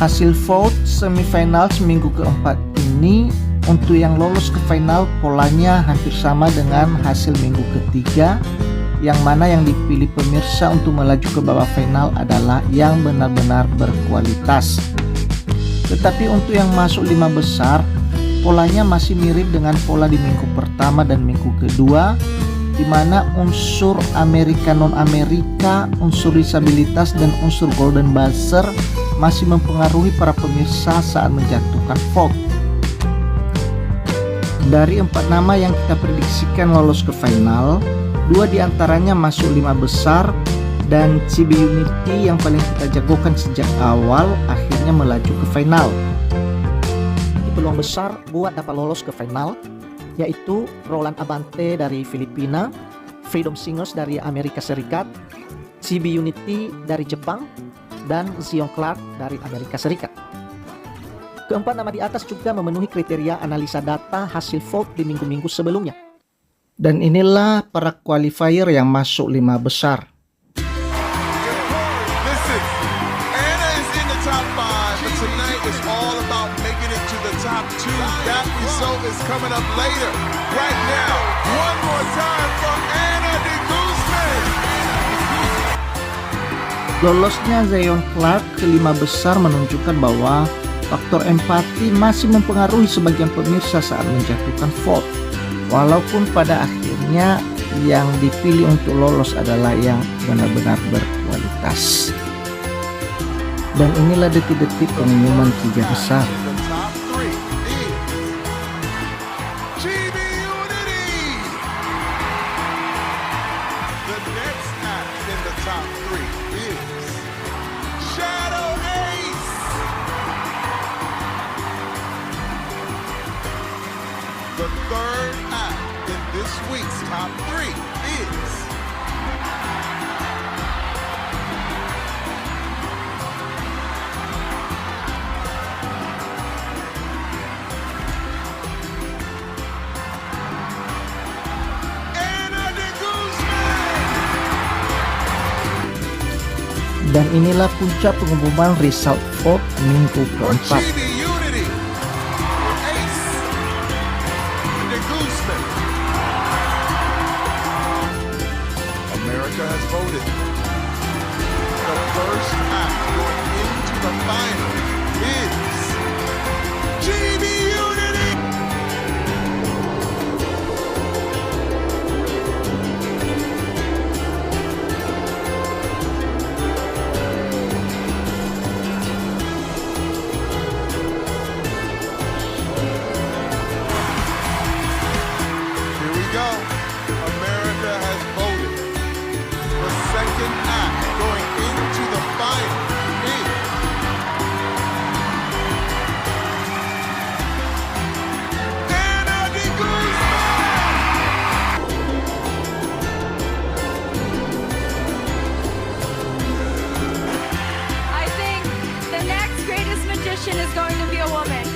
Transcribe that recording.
Hasil vote semifinal minggu keempat ini, untuk yang lolos ke final polanya hampir sama dengan hasil minggu ketiga, yang mana yang dipilih pemirsa untuk melaju ke babak final adalah yang benar-benar berkualitas. Tetapi untuk yang masuk 5 besar, polanya masih mirip dengan pola di minggu pertama dan minggu kedua, di mana unsur Amerika non-Amerika, unsur disabilitas, dan unsur golden buzzer masih mempengaruhi para pemirsa saat menjatuhkan vote. Dari 4 nama yang kita prediksikan lolos ke final, 2 diantaranya masuk 5 besar, dan CB Unity yang paling kita jagokan sejak awal akhirnya melaju ke final. Peluang besar buat dapat lolos ke final yaitu Roland Abante dari Filipina, Freedom Singers dari Amerika Serikat, CB Unity dari Jepang, dan Zion Clark dari Amerika Serikat. Keempat nama di atas juga memenuhi kriteria analisa data hasil vote di minggu-minggu sebelumnya. Dan inilah para qualifier yang masuk 5 besar. Top 2, that result is coming up later. Right now, one more time for Anna de Guzman. Lolosnya Zion Clark ke 5 besar menunjukkan bahwa faktor empati masih mempengaruhi sebagian pemirsa saat menjatuhkan vote. Walaupun pada akhirnya yang dipilih untuk lolos adalah yang benar-benar berkualitas. Dan inilah detik-detik pengumuman 3 besar. The third act in this week's top 3 is Anna de Guzman. Dan inilah puncak pengumuman result vote minggu keempat. America has voted. The first act going into the final is GB Unity. Here we go. America has voted. The second act going into the final is Anna de Guzman. I think the next greatest magician is going to be a woman.